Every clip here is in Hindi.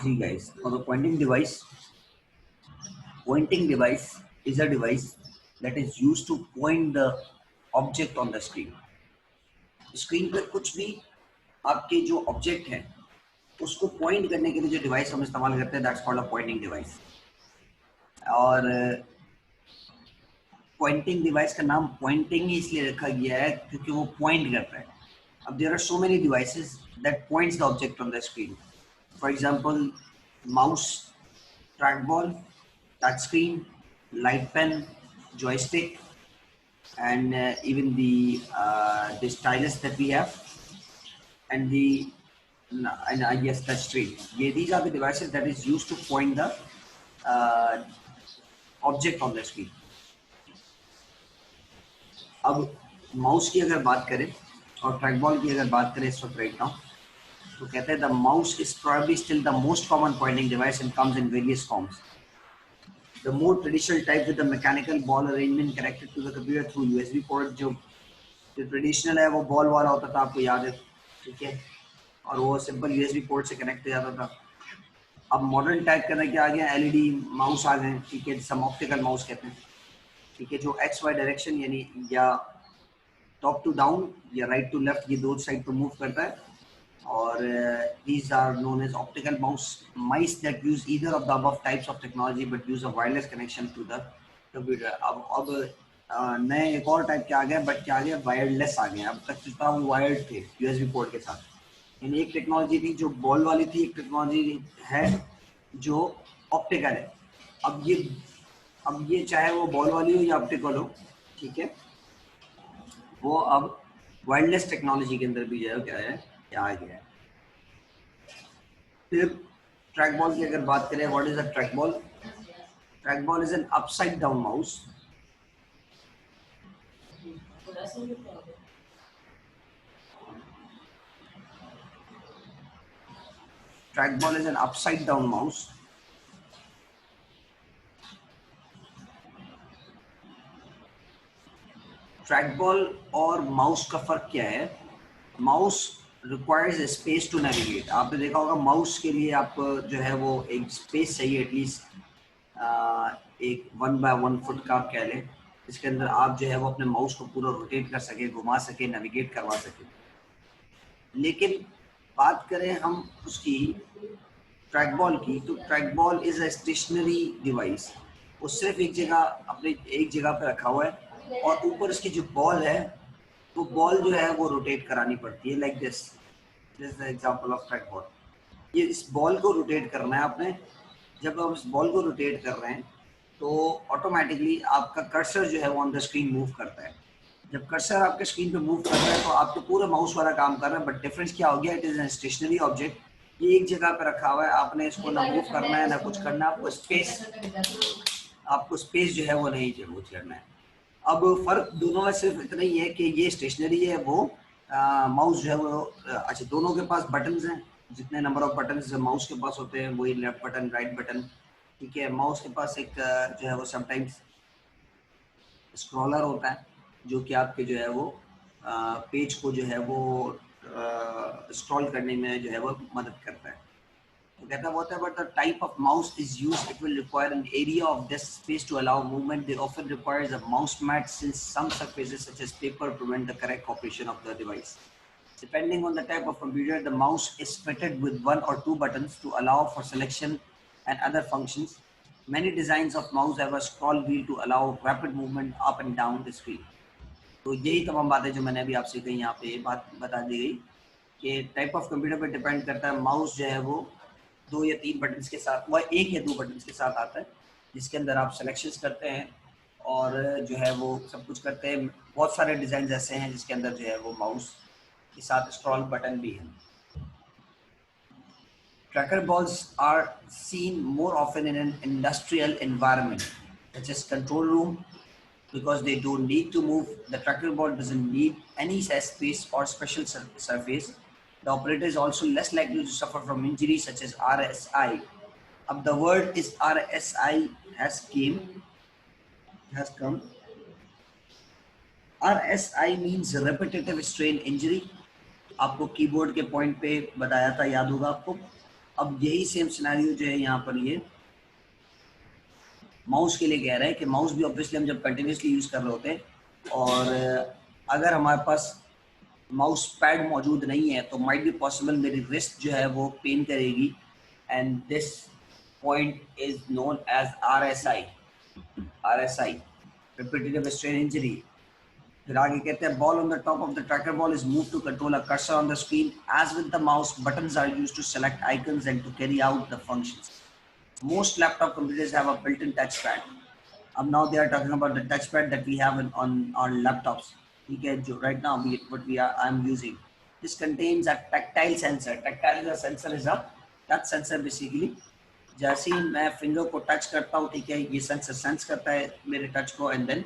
See guys, for the pointing device is a device that is used to point the object on the screen. Screen पर कुछ भी आपके जो ऑब्जेक्ट है उसको पॉइंट करने के लिए जो डिवाइस हम इस्तेमाल करते हैं that's called a pointing device. और पॉइंटिंग डिवाइस का नाम पॉइंटिंग ही इसलिए रखा गया है क्योंकि वो पॉइंट करता है। अब there are so many devices that points the object on the screen. For example mouse, trackball, touch screen, light pen, joystick, and even the stylus that we have, and and I guess touch screen. These are the devices that is used to point the uh, object on the screen. अब माउस की अगर बात करें और ट्रैकबॉल की अगर बात करें इस वक्त राइट नाउ, तो कहते हैं the mouse is probably still the most common pointing device and comes in various forms. The more traditional type with the mechanical ball arrangement connected to the computer through USB port, जो ट्रेडिशनल है वो बॉल वाला होता था, आपको याद है, ठीक है, और वो सिंपल यूएसबी पोर्ट से कनेक्ट हो जाता था। अब मॉडर्न टाइप करना क्या आ गया, एलईडी माउस आ गए, ठीक है, सम ऑप्टिकल माउस कहते हैं, ठीक है, जो एक्स वाई डायरेक्शन यानी या टॉप टू डाउन या राइट टू लेफ्ट ये दो साइड पर मूव करता है। और these are known as optical mice that use either of the above types of technology but use a wireless connection to the computer। अब नए एक और टाइप के आ गए, बट क्या आ गया, वायरलेस आ गए। अब तक जितना वो वायर्ड थे यूएसबी पोर्ट के साथ। यानी एक टेक्नोलॉजी थी जो बॉल वाली थी, एक टेक्नोलॉजी है जो ऑप्टिकल है। अब ये चाहे वो बॉल वाली हो या ऑप्टिकल हो, ठीक है, वो अब वायरलेस टेक्नोलॉजी के अंदर भी जो है क्या है, क्या आ गया है। फिर ट्रैक बॉल की अगर बात करें, what is a track ball? Track ball is an upside down mouse. Trackball is an upside down mouse trackball और माउस का फर्क क्या है? Mouse requires space to navigate. आपने देखा होगा माउस के लिए आप जो है वो एक स्पेस चाहिए एटलीस्ट, एक 1 by 1 फुट का आप कह लें, जिसके अंदर आप जो है वो अपने माउस को पूरा रोटेट कर सके, घुमा सके, नेविगेट करवा सके। लेकिन बात करें हम उसकी ट्रैकबॉल की, तो trackball is a stationary device. वो सिर्फ एक जगह, अपने एक जगह पे रखा हुआ है, और ऊपर उसकी जो बॉल है वो बॉल जो है वो रोटेट करानी पड़ती है, like this is the example of trackball. ये इस बॉल को रोटेट करना है आपने। जब आप इस बॉल को रोटेट कर रहे हैं तो ऑटोमेटिकली आपका कर्सर जो है वो ऑन द स्क्रीन मूव करता है। जब कर्सर आपके स्क्रीन पे मूव कर रहा है तो आपके पूरा माउस वाला काम कर रहा है, बट डिफरेंस क्या हो गया, it is an stationary object. ये एक जगह पे रखा हुआ है, आपने इसको ना मूव करना है ना कुछ करना है, आपको स्पेस जो है वो नहीं यूज करना है। अब फर्क दोनों में सिर्फ इतना ही है कि ये स्टेशनरी है, वो माउस जो है वो अच्छा, दोनों के पास बटन्स हैं। जितने नंबर ऑफ बटन्स माउस के पास होते हैं वही लेफ्ट बटन, राइट बटन, ठीक है। माउस के पास एक जो है वो समटाइम्स स्क्रॉलर होता है, जो कि आपके जो है वो पेज को जो है वो स्क्रॉल करने में जो है वो मदद करता है। तो कहता होता है, but the type of mouse is use, it will require an area of this space to allow movement. They often requires a mouse mat since some surfaces such as paper prevent the correct operation of the device. Depending on the type of computer, the mouse is fitted with 1 or 2 buttons to allow for selection and other functions. Many designs of mouse have a scroll wheel to allow rapid movement up and down the screen. तो यही तमाम बातें जो मैंने अभी आपसे कही, यहाँ पे ये बात बता दी गई कि टाइप ऑफ कंप्यूटर पर डिपेंड करता है। माउस जो है वो 2 या 3 बटन्स के साथ, वह 1 या 2 बटन्स के साथ आता है, जिसके अंदर आप सिलेक्शंस करते हैं और जो है वो सब कुछ करते हैं। बहुत सारे डिज़ाइन ऐसे हैं जिसके अंदर जो है वो माउस के साथ स्क्रॉल बटन भी है। Tracker balls are seen more often in an industrial environment, such as control room, because they don't need to move. The tracker ball doesn't need any space or special surface. The operator is also less likely to suffer from injuries such as RSI. अब the word is RSI has come. RSI means repetitive strain injury. आपको कीबोर्ड के पॉइंट पे बताया था, याद होगा आपको। अब यही सेम सिनेरियो जो है यहाँ पर ये माउस के लिए कह रहा है कि माउस भी ऑब्वियसली हम जब कंटिन्यूसली यूज कर रहे होते हैं और अगर हमारे पास माउस पैड मौजूद नहीं है तो माइट बी पॉसिबल मेरी रिस्ट जो है वो पेन करेगी, and this point is known as RSI, repetitive strain injury. फिर आगे कहते हैं ball on the top of the tracker ball is move to control a cursor on the screen as with the mouse buttons are used to select icons and to carry out the functions. Most laptop computers have a built-in touchpad. Now they are talking about the touchpad that we have on laptops. Okay, right now I'm using. This contains a tactile sensor. Tactile sensor is a touch sensor basically. जैसे ही मैं फिंगर को टच करता हूँ, ठीक है, ये सेंसर सेंस करता है मेरे टच को and then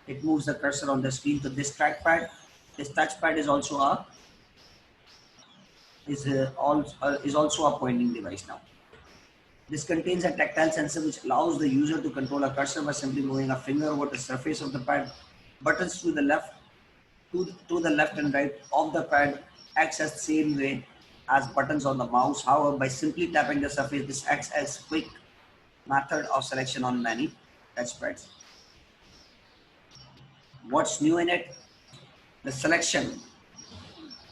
it moves the cursor on the screen. So this touchpad is also a pointing device now. This contains a tactile sensor which allows the user to control a cursor by simply moving a finger over the surface of the pad. Buttons to the left and right of the pad acts as the same way as buttons on the mouse. However, by simply tapping the surface, this acts as quick method of selection on many touchpads. What's new in it? The selection.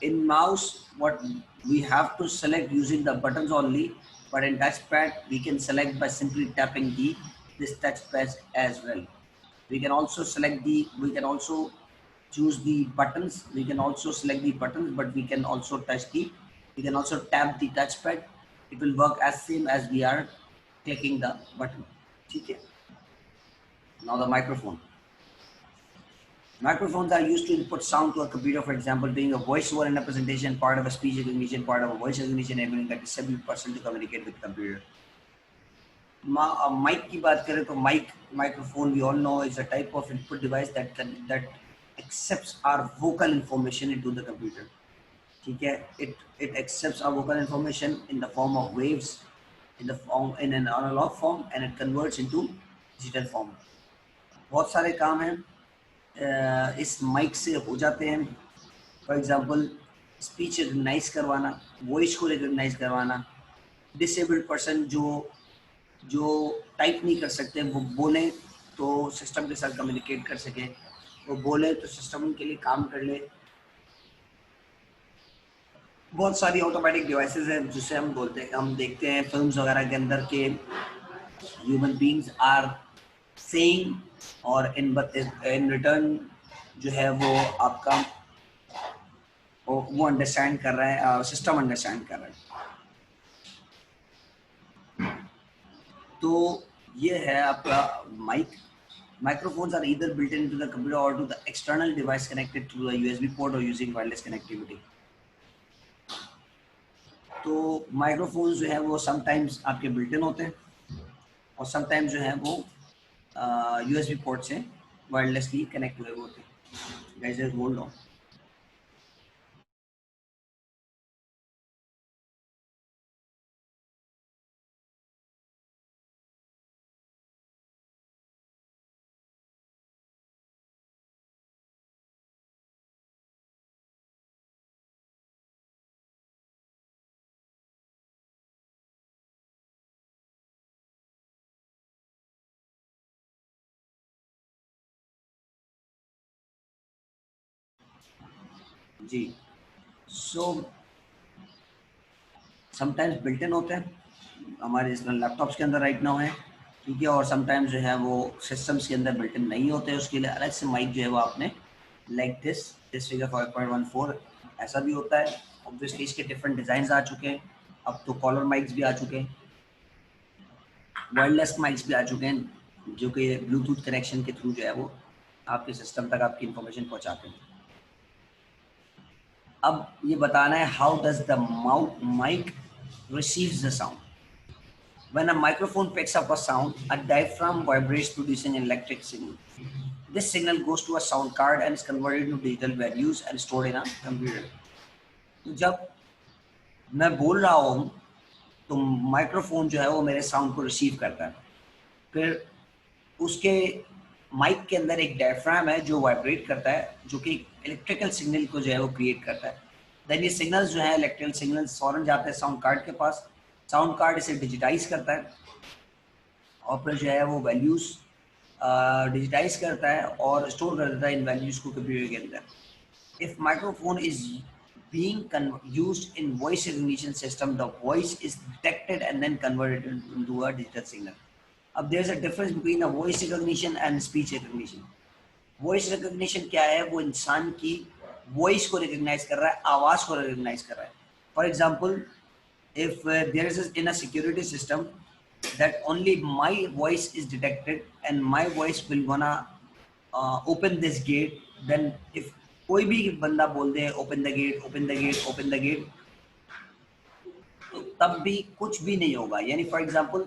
In mouse, what we have to select using the buttons only, but in touchpad we can select by simply tapping this touchpad as well. We can also choose the buttons. We can also select the buttons, but we can also tap the touchpad. It will work as same as we are clicking the button. Okay. Now the microphone. Microphones are used to input sound to a computer, for example, being a voiceover in a presentation, part of a speech recognition, part of a voice recognition, enabling a disabled person to communicate with the computer. Mic की बात करें तो microphone we all know is a type of input device that accepts our vocal information into the computer. ठीक है, it accepts our vocal information in the form of waves, in an analog form, and it converts into digital form. बहुत सारे काम हैं इस माइक से हो जाते हैं. फॉर एग्जांपल स्पीच रिकग्नाइज करवाना, वॉइस को रिकग्नाइज करवाना, डिसेबल्ड पर्सन जो टाइप नहीं कर सकते वो बोलें तो सिस्टम के साथ कम्युनिकेट कर सके, वो बोले तो सिस्टम उनके लिए काम कर ले. बहुत सारी ऑटोमेटिक डिवाइसेस हैं जिसे हम देखते हैं फिल्म्स वगैरह के अंदर के ह्यूमन बीइंग्स आर सेइंग और इन रिटर्न जो है वो आपका वो अंडरस्टैंड कर रहा है, सिस्टम अंडरस्टैंड कर रहा है. तो ये है आपका Microphones are either built into the computer or to the external device connected through a USB port or using wireless connectivity. तो माइक्रोफोन्स जो है वो समटाइम्स आपके बिल्ट इन होते हैं और समटाइम्स जो है वो USB पोर्ट से वायरलेसली कनेक्ट हुए होते हैं. Guys, just hold on. जी, सो समटाइम्स बिल्ट इन होते हैं हमारे जिस लैपटॉप्स के अंदर राइट नाउ है, ठीक है, और समटाइम्स जो है वो सिस्टम्स के अंदर बिल्ट इन नहीं होते. उसके लिए अलग से माइक जो है वो आपने लाइक दिस फिगर 5.14 ऐसा भी होता है. ऑब्वियसली इसके डिफरेंट डिज़ाइन आ चुके हैं. अब तो कॉलर माइक्स भी आ चुके हैं, वायरलेस माइक्स भी आ चुके हैं जो कि ब्लूटूथ कनेक्शन के थ्रू जो है वो आपके सिस्टम तक आपकी इंफॉर्मेशन पहुंचाते हैं. अब ये बताना है how does the mic receives the sound. When a microphone picks up a sound, a diaphragm vibrates producing an electric signal. This signal goes to a sound card and is converted into digital values and stored in a computer. तो जब मैं बोल रहा हूँ तो माइक्रोफोन जो है वो मेरे साउंड को रिसीव करता है. फिर उसके माइक के अंदर एक डायफ्राम है जो वाइब्रेट करता है, जो कि इलेक्ट्रिकल सिग्नल को जो है वो क्रिएट करता है. देन ये सिग्नल्स जो है इलेक्ट्रिकल सिग्नल्स फौरन जाते हैं साउंड कार्ड के पास. साउंड कार्ड इसे डिजिटाइज करता है और फिर जो है वो वैल्यूज डिजिटाइज करता है और स्टोर कर देता है इन वैल्यूज को कंप्यूटर के अंदर। If microphone is being used in voice recognition system, the voice is detected and then converted into a digital signal. अब there's a difference between a voice recognition and speech recognition. Voice recognition क्या है? वो इंसान की voice को recognize कर रहा है, आवाज को recognize कर रहा है. For example, if there is in a security system that only my voice is detected and my voice will gonna open this gate, then if कोई भी बंदा बोल दे open the gate open the gate open the gate, तो तब भी कुछ भी नहीं होगा। यानी फॉर एग्जांपल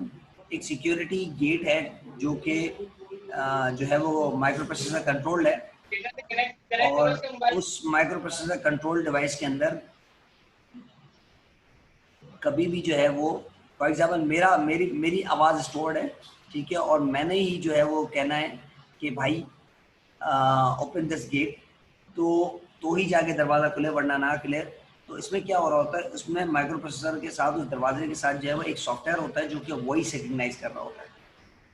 एक सिक्योरिटी गेट है जो कि जो है वो माइक्रो प्रोसेसर कंट्रोल्ड है और उस माइक्रो प्रोसेसर कंट्रोल डिवाइस के अंदर कभी भी जो है वो फॉर एग्जांपल मेरी आवाज़ स्टोर्ड है, ठीक है, और मैंने ही जो है वो कहना है कि भाई ओपन दिस गेट, तो ही जाके दरवाज़ा खुले वरना ना खुले। तो इसमें क्या हो रहा होता है, उसमें माइक्रो प्रोसेसर के साथ उस दरवाजे के साथ जो है वो एक सॉफ्टवेयर होता है जो कि वॉइस रिकग्नाइज कर रहा होता है,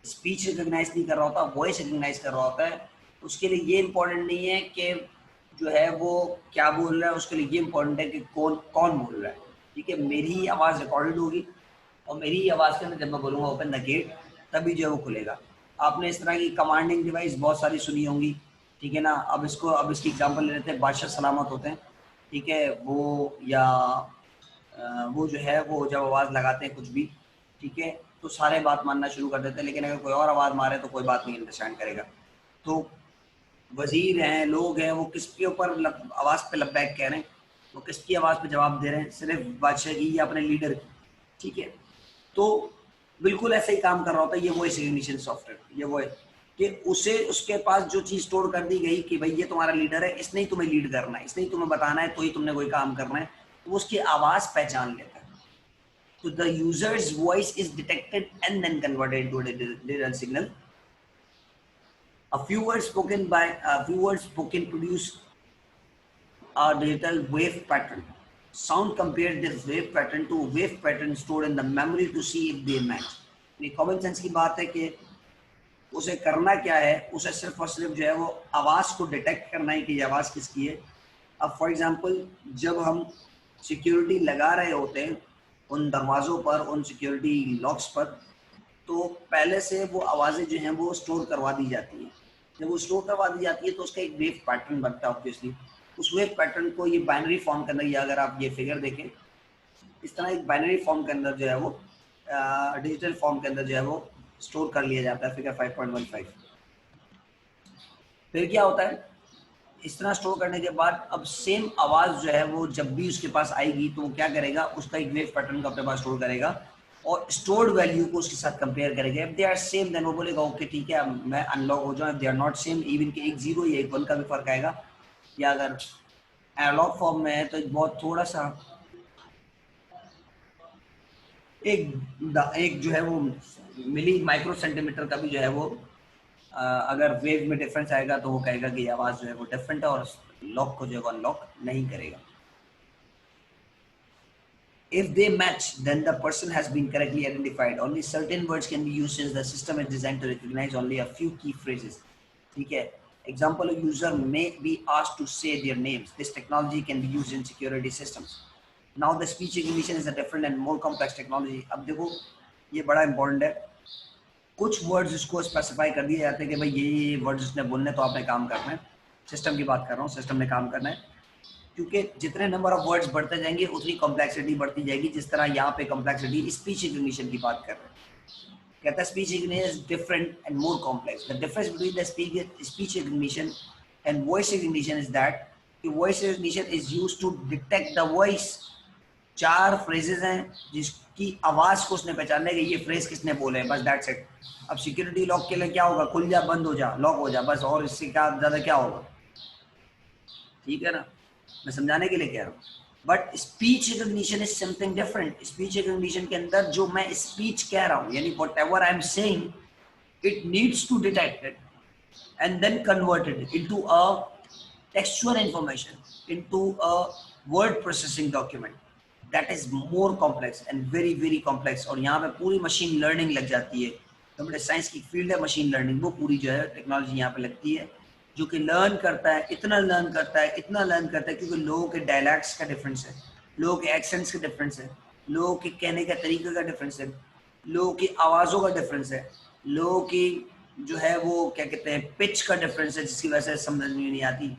स्पीच रिकग्नाइज नहीं कर रहा होता, वॉइस रिकग्नाइज कर रहा होता है। उसके लिए ये इंपॉर्टेंट नहीं है कि जो है वो क्या बोल रहा है, उसके लिए ये इंपॉर्टेंट है कि कौन बोल रहा है। ठीक है, मेरी ही आवाज़ रिकॉर्डेड होगी और मेरी ही आवाज़ के अंदर जब मैं बोलूँगा ओपन द गेट, तभी जो है वो खुलेगा। आपने इस तरह की कमांडिंग डिवाइस बहुत सारी सुनी होंगी, ठीक है ना। अब इसकी एग्जांपल ले लेते हैं। बादशाह सलामत होते हैं, ठीक है, वो या वो जो है वो जब आवाज़ लगाते हैं कुछ भी, ठीक है, तो सारे बात मानना शुरू कर देते हैं, लेकिन अगर कोई और आवाज़ मारे तो कोई बात नहीं अंडरस्टैंड करेगा। तो वजीर हैं, लोग हैं, वो किसके ऊपर आवाज़ पे लब्बैक कह रहे हैं, वो किसकी आवाज़ पे जवाब दे रहे हैं, सिर्फ बादशाह की या अपने लीडर की, ठीक है। तो बिल्कुल ऐसा ही काम कर रहा होता है ये वॉइस रिकग्निशन सॉफ्टवेयर। ये वो है कि उसे उसके पास जो चीज़ स्टोर कर दी गई कि भाई ये तुम्हारा लीडर है, इसने ही तुम्हें लीड करना है, इसने ही तुम्हें बताना है, तो ही तुमने कोई काम करना है, तो उसकी आवाज़ पहचान लेता है। तो the user's voice is detected and then converted to digital signal. A few words spoken produce a digital wave pattern. Sound compares this wave pattern to wave pattern stored in the memory to see if they match. ये कॉमन सेंस की बात है कि उसे करना क्या है, उसे सिर्फ और सिर्फ जो है वो आवाज़ को डिटेक्ट करना है कि ये आवाज़ किसकी है। अब फॉर एग्जांपल जब हम सिक्योरिटी लगा रहे होते हैं उन दरवाज़ों पर, उन सिक्योरिटी लॉक्स पर, तो पहले से वो आवाज़ें जो हैं वो स्टोर करवा दी जाती हैं। जब वो स्टोर करवा दी जाती है तो उसका एक वेव पैटर्न बनता है ऑब्वियसली। उस वेव पैटर्न को ये बाइनरी फॉर्म के अंदर, या अगर आप ये फिगर देखें इस तरह एक बाइनरी फॉर्म के अंदर जो है वो डिजिटल फॉर्म के अंदर जो है वो स्टोर कर लिया जाता है, फिगर 5.15। फिर क्या होता है, इस तरह स्टोर करने के बाद अब सेम आवाज़ जो है वो जब भी उसके पास आएगी तो वो क्या करेगा, उसका एक वेव पैटर्न को अपने पास स्टोर करेगा और स्टोर्ड वैल्यू को उसके साथ कंपेयर करेगा। If they are same then वो बोलेगा ओके ठीक है मैं अनलॉक हो जाऊँ। If they are not same, even के एक 0 या एक 1 का भी फर्क आएगा, या अगर एनालॉग फॉर्म में है तो बहुत थोड़ा सा एक जो है वो मिली माइक्रो सेंटीमीटर का भी जो है वो अगर वेव में डिफरेंस आएगा तो वो कहेगा कि आवाज़ जो है वो डिफरेंट है और लॉक को जो है अनलॉक नहीं करेगा। If they match, then the person has been correctly identified. Only certain words can be used since the system is designed to recognize only a few key phrases. ठीक है, example, a user may be asked to say their names. This technology can be used in security systems. Now the speech recognition is a different and more complex technology. अब देखो ये बड़ा important है, कुछ वर्ड्स इसको स्पेसिफाई कर दिए जाते हैं कि भाई ये वर्ड्स इसने बोलने तो आपने काम करना है। सिस्टम की बात कर रहा हूँ, सिस्टम ने काम करना है, क्योंकि जितने नंबर ऑफ वर्ड्स बढ़ते जाएंगे उतनी कॉम्प्लेक्सिटी बढ़ती जाएगी। जिस तरह यहाँ पे कॉम्प्लेक्सिटी स्पीच रिकग्निशन की बात कर रहे हैं, कहता है speech recognition is different and more complex. The difference between the speech recognition and voice recognition is that voice recognition is used to detect the voice. 4 phrases हैं जिसकी आवाज को उसने पहचानने के ये फ्रेज किसने बोले, बस दैट्स इट। अब सिक्योरिटी लॉक के लिए क्या होगा, खुल जा, बंद हो जा, लॉक हो जा, बस, और इससे क्या ज्यादा क्या होगा, ठीक है ना, मैं समझाने के लिए कह रहा हूँ। But speech recognition is something different. Speech recognition के अंदर जो मैं स्पीच कह रहा हूँ, यानी whatever I am saying, it needs to detect it and then converted into a textual information, into a word processing document. That is more complex and very very complex, और यहाँ पे पूरी मशीन लर्निंग लग जाती है। कंप्यूटर साइंस की फील्ड है मशीन लर्निंग, वो पूरी जो है टेक्नोलॉजी यहाँ पे लगती है, जो कि लर्न करता है, इतना लर्न करता है, इतना लर्न करता है, क्योंकि लोगों के डायलैक्ट्स का डिफरेंस है, लोगों के एक्सेंट्स का डिफरेंस है, लोगों के कहने का तरीके का डिफरेंस है, लोगों की आवाज़ों का डिफरेंस है, लोगों की जो है वो क्या कहते हैं पिच का डिफरेंस है, जिसकी वजह से समझ में नहीं आती,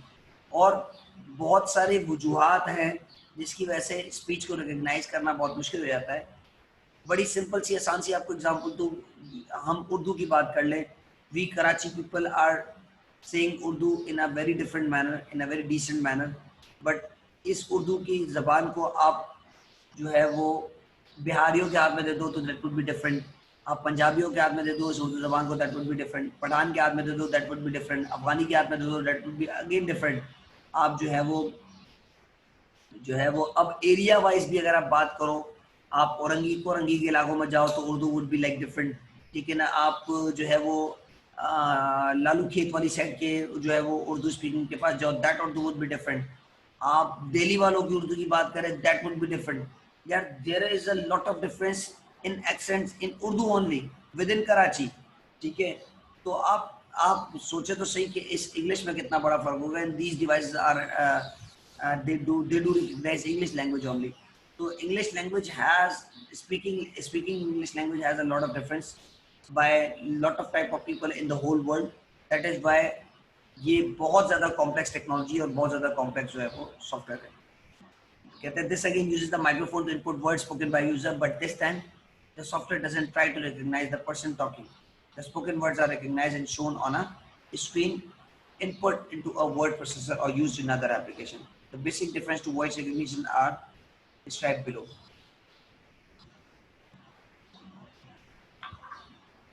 और बहुत सारे वजूहात हैं जिसकी वजह से स्पीच को रिकग्नाइज करना बहुत मुश्किल हो जाता है। बड़ी सिंपल सी आसान सी आपको एग्जांपल दूं, हम उर्दू की बात कर लें। We Karachi people are saying Urdu in a very different manner, in a very decent manner, but इस उर्दू की ज़बान को आप जो है वो बिहारियों के हाथ में दे दो तो दैट वुड बी डिफरेंट, आप पंजाबियों के हाथ में दे दो इस उर्दू ज़बान को, that would be different, Pathan के हाथ में दे दो दैट वुड बी डिफरेंट, अफगानी के हाथ में दे दो that would be again different. आप जो है वो अब एरिया वाइज भी अगर आप बात करो, आप औरंगी के इलाकों में जाओ तो Urdu would be like different, ठीक है ना। आप जो है वो लालू खेत वाली साइड के जो है वो उर्दू स्पीकिंग के पास जाओ, that Urdu would be different. आप दिल्ली वालों की उर्दू की बात करें, दैट वुड बी डिफरेंट। यार there is a lot of difference in accents in Urdu only within Karachi, ठीक है। तो आप सोचे तो सही कि इस इंग्लिश में कितना बड़ा फर्क होगा, and these devices are they do recognize English language only. So English language has speaking English language has a lot of difference by lot of type of people in the whole world. That is why ये बहुत ज़्यादा कॉम्प्लेक्स टेक्नोलॉजी और बहुत ज़्यादा कॉम्प्लेक्स जो है वो सॉफ्टवेयर है। कहते हैं this again uses the microphone to input words spoken by user, but this time the software doesn't try to recognize the person talking. The spoken words are recognized and shown on a screen, input into a word processor or used in other application. The basic difference to voice recognition are described below.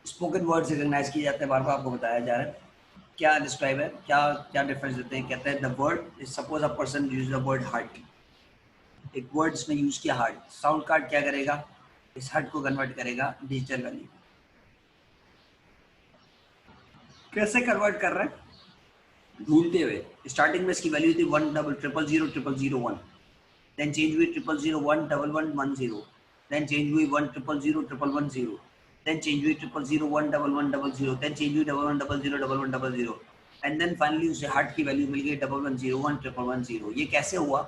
Spoken words recognize किए जाते हैं, बार बार आपको बताया जा रहा है क्या डिस्क्राइब है, क्या क्या डिफरेंस देते हैं। कहते हैं the word, suppose a person use the word heart, एक वर्ड इसने यूज किया हार्ट, साउंड कार्ड क्या करेगा, इस हार्ट को कन्वर्ट करेगा डिजिटल वैल्यू। कैसे कन्वर्ट कर रहे हैं, ढूंढते हुए। स्टार्टिंग में इसकी वैल्यू थी 10000000001, then change हुई 00011110, then change हुई 100011110, then change हुई 00011100, then change हुई 11001100, and then finally उसे हार्ट की वैल्यू मिल गई 11011110। ये कैसे हुआ,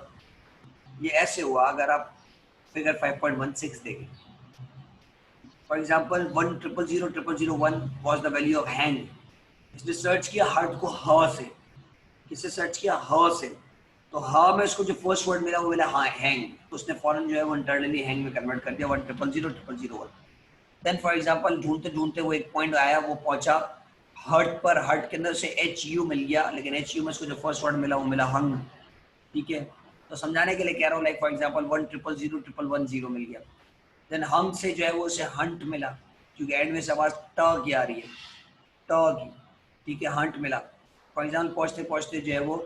ये ऐसे हुआ अगर आप फिगर 5.16 देखें। For example 1000001 was the value of hang, इसने सर्च किया हार्ट को ह से, किससे सर्च किया, ह से, तो ह में इसको जो फर्स्ट वर्ड मिला वो मिला हाँ हैंग, तो उसने फॉरन जो है वो इंटरनली हैंग में कन्वर्ट कर दिया 100000001। देन फॉर एग्जांपल ढूंढते ढूंढते वो एक पॉइंट आया, वो पहुंचा हर्ट पर, हर्ट के अंदर से एच यू मिल गया, लेकिन एच यू में इसको जो फर्स्ट वर्ड मिला वो मिला हंग, ठीक है। तो समझाने के लिए कह रहा हूँ, लाइक फॉर एग्जाम्पल 100000010 मिल गया, देन हंग से जो है वो उसे हंट मिला, क्योंकि एंड में से आवाज ट की आ रही है, ट की, ठीक है, हंट मिला। फॉर एग्जाम्पल पहुंचते पहुंचते जो है वो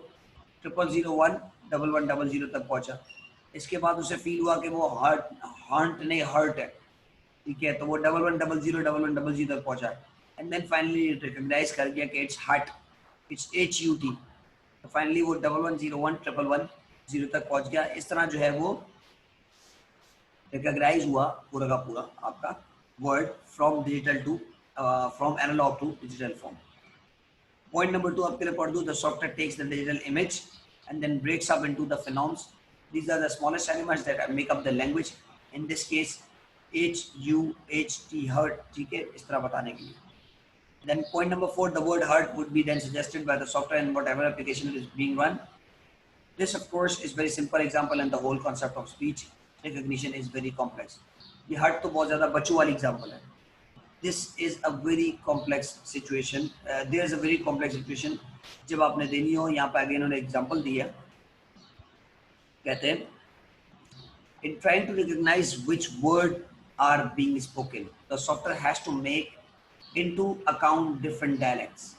00011100 तक पहुंचा। इसके बाद उसे फील हुआ कि वो हंट नहीं हर्ट है, ठीक है, तो वो 1100 तक पहुंचा, एंड देन फाइनली रिकॉग्नाइज कर गया कि इट्स हार्ट, इट्स HUT, तो फाइनली वो 11011110 तक पहुंच गया। इस तरह जो है वो रिकॉग्नाइज हुआ पूरा का पूरा आपका word from digital to from analog to digital form. Point number 2 आपके लिए पढ़ दूं, the software takes the digital image and then breaks up into the phonemes. These are the smallest elements that make up the language. In this case, HUHT hurt, ठीक है, इस तरह बताने के लिए। Then point number 4, the word hurt would be then suggested by the software in whatever application is being run. This of course is very simple example, and the whole concept of speech recognition is very complex. ये hurt तो बहुत ज़्यादा बच्चों वाली example है। This is a very complex situation. There is a very complex situation. जब आपने देनी हो, यहाँ पे आगे इन्होंने एग्जांपल दिया, कहते हैं in trying to recognize which word are being spoken, the software has to make into account different dialects,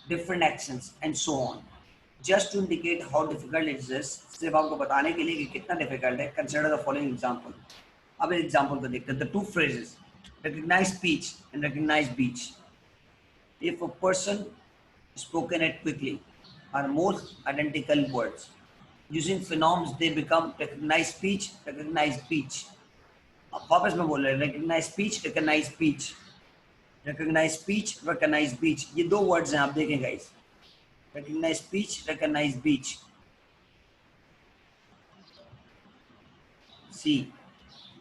different accents, and so on, just to indicate how difficult it is. सिर्फ आपको बताने के लिए कि कितना difficult है, consider the following example. अब इस example को देखते हैं. The two phrases recognize speech and recognize beach. If a person spoken it quickly are more identical words, using phenoms they become recognize speech, recognize speech. अब वापस में बोल रहे हैं recognize speech, recognize speech, recognize speech, recognize speech. ये दो words हैं, आप देखें guys. Recognize speech, recognize speech. See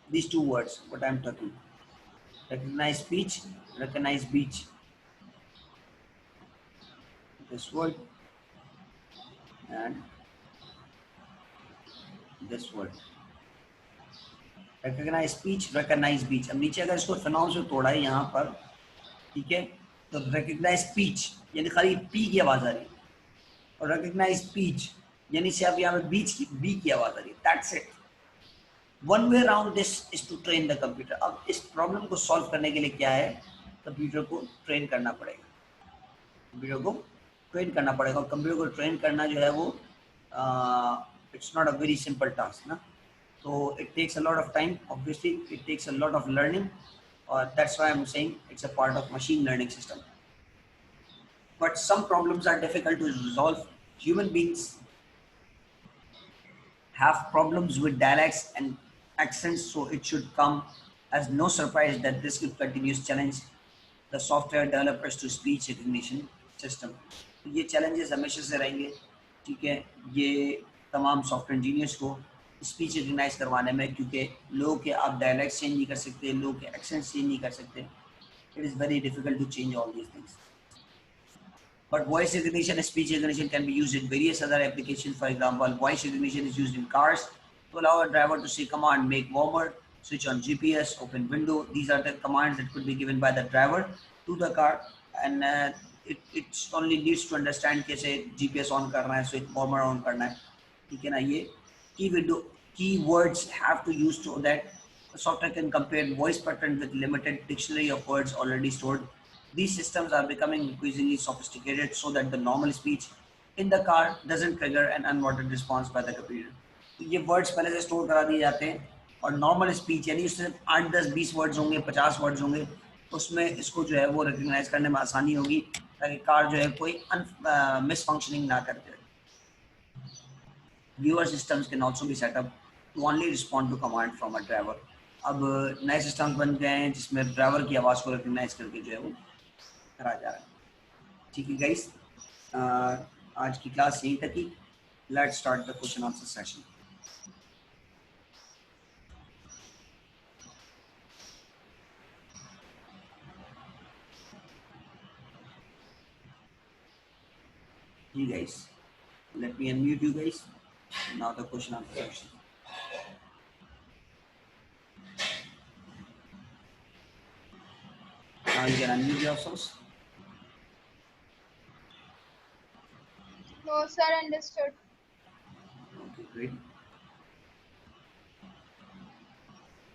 these two words what I'm talking. Recognize speech, recognize speech. This word and this word. Recognize speech, recognize speech. अब नीचे अगर इसको फिनोम्स में तोड़ा है यहाँ पर, ठीक है, तो recognize speech यानी खाली पी की आवाज आ रही है, और recognize speech यानी सिर्फ यहाँ पे बीच की बी की आवाज आ रही है. That's it. One way around this is to train the computer. अब इस प्रॉब्लम को सॉल्व करने के लिए क्या है, कंप्यूटर को ट्रेन करना पड़ेगा. कंप्यूटर को ट्रेन करना पड़ेगा, और कंप्यूटर को ट्रेन करना जो है वो it's not a very simple task ना. So it takes a lot of time. Obviously, it takes a lot of learning. That's why I'm saying it's a part of machine learning system. But some problems are difficult to resolve. Human beings have problems with dialects and accents, so it should come as no surprise that this will continue to challenge the software developers to speech recognition system. तो ये challenges हमेशा से रहेंगे, ठीक है, ये तमाम सॉफ्टवेयर इंजीनियर्स को स्पीच रिकग्नाइज करवाने में, क्योंकि लोगों के आप डायलैक्ट चेंज नहीं कर सकते, लोगों के एक्सेंट चेंज नहीं कर सकते. It is very difficult to change all these things. But voice recognition and speech recognition can be used in various other applications. For example, voice recognition is used in cars to allow a driver to say command, make warmer, switch on GPS, open window. These are the commands that could be given by the driver to the car, and it only needs to understand कैसे GPS on करना है, switch warmer on करना है, ठीक है ना. ये keywords have to use so that the software can compare voice pattern with limited dictionary of words already stored. These systems are becoming increasingly sophisticated so that the normal speech in the car doesn't trigger an unwanted response by the computer. तो ये वर्ड्स पहले से स्टोर करा दिए जाते हैं, और नॉर्मल स्पीच यानी उसमें 8, 10, 20 वर्ड्स होंगे, 50 वर्ड्स होंगे, उसमें इसको जो है वो रिकग्नाइज करने में आसानी होगी, ताकि कार जो है कोई मिस फंक्शनिंग ना करते. Viewer systems can also be set up to only respond to command from a driver. अब नए सिस्टम्स बन गए हैं जिसमें ड्राइवर की आवाज़ को रिकग्नाइज करके जो है वो करा जा रहा है. ठीक है गाइस, आज की क्लास यहीं तक ही. Let's start the question answer session. जी guys, let me unmute you guys. Now the question answer section. Now you can unmute yourselves. No, sir, understood. Okay, great.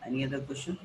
Any other question?